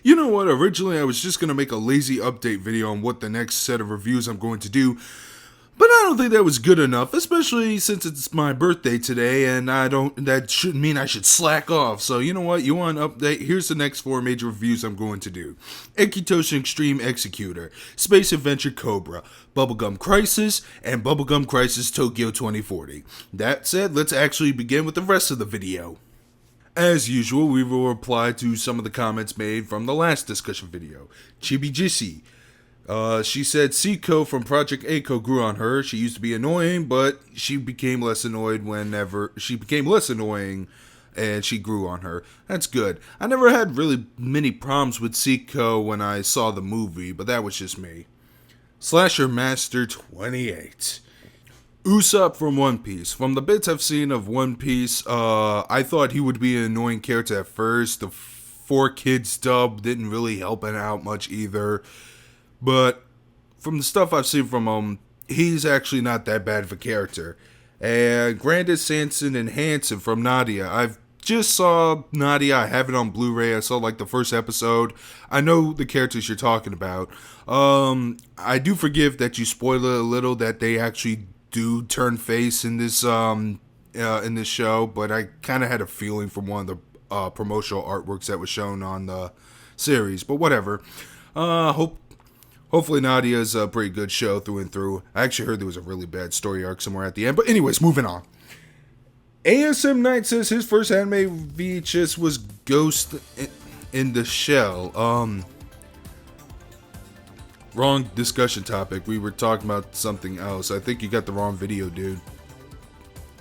You know what? Originally, I was just going to make a lazy update video on what the next set of reviews I'm going to do, but I don't think that was good enough, especially since it's my birthday today, and that shouldn't mean I should slack off. So, you know what? You want an update? Here's the next 4 major reviews I'm going to do. Ekitoshi Extreme Executor, Space Adventure Cobra, Bubblegum Crisis, and Bubblegum Crisis Tokyo 2040. That said, let's actually begin with the rest of the video. As usual, we will reply to some of the comments made from the last discussion video. Chibijisi. She said Seiko from Project A-ko grew on her. She used to be annoying, but she became less annoying and she grew on her. That's good. I never had really many problems with Seiko when I saw the movie, but that was just me. Slasher Master 28. Usopp from One Piece. From the bits I've seen of One Piece, I thought he would be an annoying character at first. The 4Kids dub didn't really help it out much either. But from the stuff I've seen from him, he's actually not that bad of a character. And Grandis, Sanson, and Hanson from Nadia. I've just saw Nadia. I have it on Blu-ray. I saw like the first episode. I know the characters you're talking about. I do forgive that you spoil it a little that they actually do turn face in this show, but I kind of had a feeling from one of the promotional artworks that was shown on the series. But whatever. Hopefully Nadia's a pretty good show through and through. I actually heard there was a really bad story arc somewhere at the end. But anyways, moving on. ASM Knight says his first anime VHS was Ghost in the Shell. Wrong discussion topic. We were talking about something else. I think you got the wrong video, dude.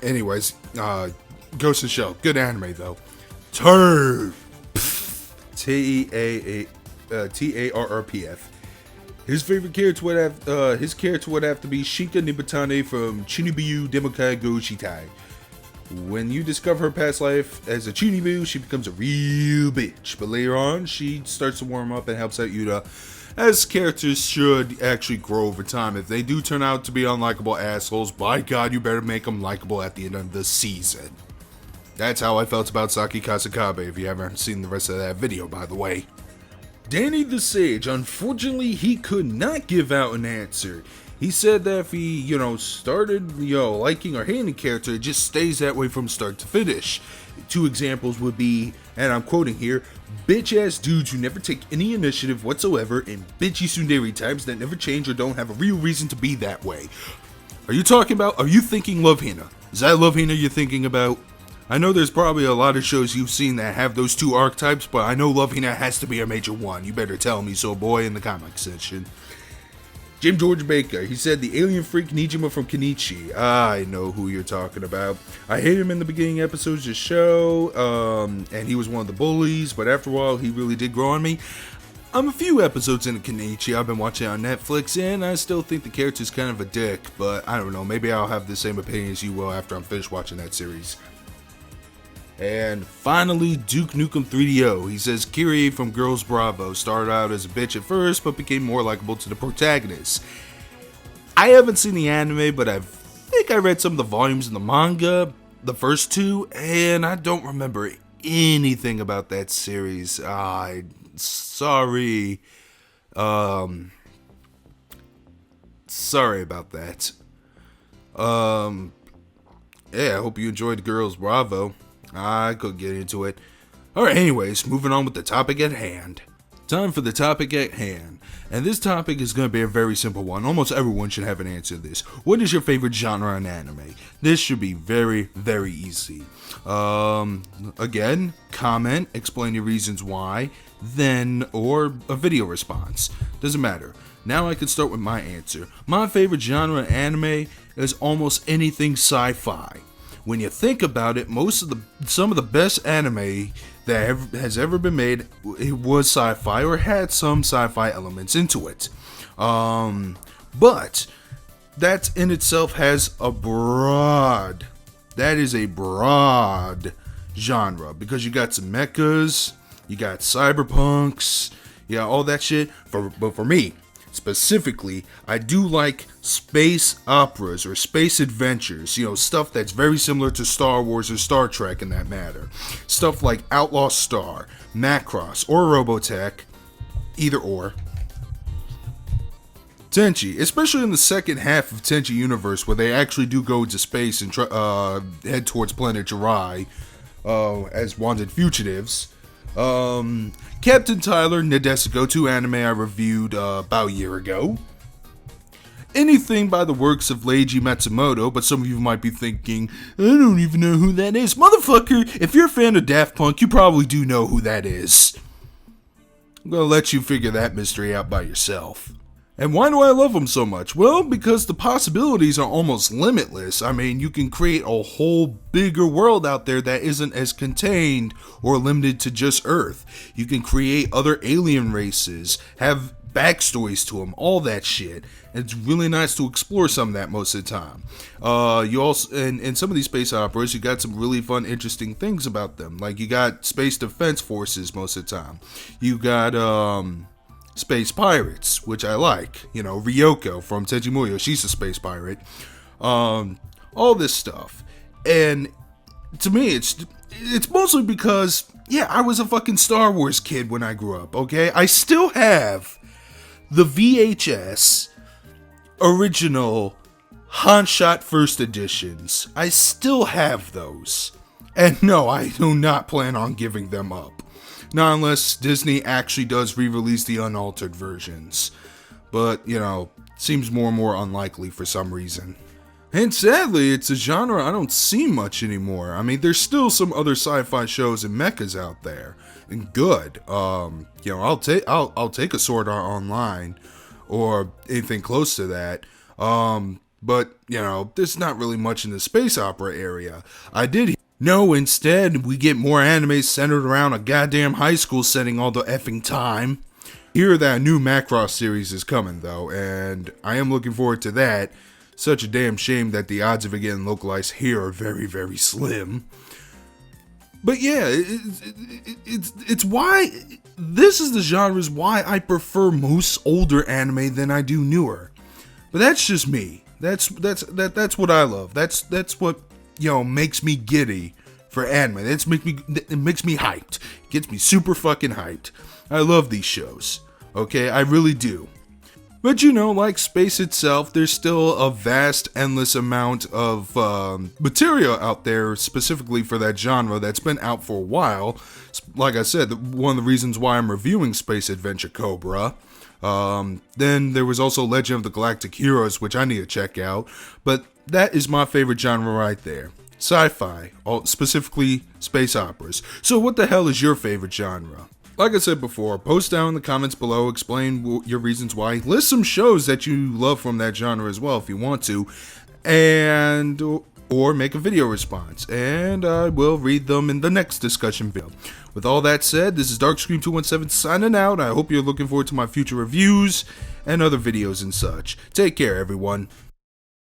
Anyways, Ghost in the Shell. Good anime, though. Turf. Tarrpf. His favorite character would have to be Shinka Nibatane from Chunibu Demokai Go Shitai. When you discover her past life as a Chunibu, she becomes a real bitch. But later on, she starts to warm up and helps out Yuta, as characters should actually grow over time. If they do turn out to be unlikable assholes, by God, you better make them likable at the end of the season. That's how I felt about Saki Kasakabe, if you haven't seen the rest of that video, by the way. Danny the Sage, unfortunately, he could not give out an answer. He said that if he, started, liking or hating a character, it just stays that way from start to finish. 2 examples would be, and I'm quoting here, bitch-ass dudes who never take any initiative whatsoever, and bitchy tsundere types that never change or don't have a real reason to be that way. Are you thinking Love Hina? Is that Love Hina you're thinking about? I know there's probably a lot of shows you've seen that have those 2 archetypes, but I know Love Hina has to be a major one. You better tell me so, boy, in the comic section. Jim George Baker, he said the alien freak Nijima from Kenichi. I know who you're talking about. I hated him in the beginning episodes of the show, and he was one of the bullies, but after a while, he really did grow on me. I'm a few episodes into Kenichi. I've been watching it on Netflix, and I still think the character's kind of a dick, but I don't know, maybe I'll have the same opinion as you will after I'm finished watching that series. And finally, Duke Nukem 3DO. He says Kyrie from Girls Bravo started out as a bitch at first, but became more likable to the protagonist. I haven't seen the anime, but I think I read some of the volumes in the manga, the first 2, and I don't remember anything about that series. Sorry. Sorry about that. Yeah, I hope you enjoyed Girls Bravo. I could get into it. Alright, anyways, moving on with the topic at hand. Time for the topic at hand. And this topic is going to be a very simple one. Almost everyone should have an answer to this. What is your favorite genre in anime? This should be very, very easy. Again, comment, explain your reasons why, then, or a video response. Doesn't matter. Now I can start with my answer. My favorite genre in anime is almost anything sci-fi. When you think about it, some of the best anime that has ever been made, it was sci-fi or had some sci-fi elements into it. But that in itself has a broad genre, because you got some mechas, you got cyberpunks, yeah, all that shit. But for me, specifically, I do like space operas or space adventures, stuff that's very similar to Star Wars or Star Trek in that matter. Stuff like Outlaw Star, Macross, or Robotech, Either or. Tenchi, especially in the second half of Tenchi Universe, where they actually do go into space and head towards planet Jirai as wanted fugitives. Captain Tyler, Nadesico, 2 anime I reviewed about a year ago. Anything by the works of Leiji Matsumoto, but some of you might be thinking, I don't even know who that is. Motherfucker, if you're a fan of Daft Punk, you probably do know who that is. I'm gonna let you figure that mystery out by yourself. And why do I love them so much? Well, because the possibilities are almost limitless. I mean, you can create a whole bigger world out there that isn't as contained or limited to just Earth. You can create other alien races, have backstories to them, all that shit. It's really nice to explore some of that most of the time. You also, in some of these space operas, you got some really fun, interesting things about them. Like, you got space defense forces most of the time. You got, space pirates, which I like. You know, Ryoko from Tenchi Muyo, she's a space pirate. All this stuff. And to me, it's mostly because, yeah, I was a fucking Star Wars kid when I grew up, okay? I still have the VHS original Hanshot First Editions. I still have those. And no, I do not plan on giving them up. Not unless Disney actually does re-release the unaltered versions. But, you know, seems more and more unlikely for some reason. And sadly, it's a genre I don't see much anymore. I mean, there's still some other sci-fi shows and mechas out there. And good. You know, I'll take a Sword Art Online or anything close to that. But, you know, there's not really much in the space opera area. No, instead, we get more anime centered around a goddamn high school setting all the effing time. Hear that a new Macross series is coming, though, and I am looking forward to that. Such a damn shame that the odds of it getting localized here are very, very slim. But yeah, it's why... This is the genres why I prefer most older anime than I do newer. But that's just me. That's what I love. That's what... you know, makes me giddy for anime. It makes me hyped. It gets me super fucking hyped. I love these shows. Okay, I really do. But you know, like space itself, there's still a vast, endless amount of material out there specifically for that genre that's been out for a while. Like I said, one of the reasons why I'm reviewing Space Adventure Cobra. Then there was also Legend of the Galactic Heroes, which I need to check out. But that is my favorite genre right there. Sci-fi, specifically space operas. So what the hell is your favorite genre? Like I said before, post down in the comments below, explain your reasons why. List some shows that you love from that genre as well if you want to. And... or make a video response, and I will read them in the next discussion video. With all that said, this is Darkscream217 signing out. I hope you're looking forward to my future reviews and other videos and such. Take care, everyone.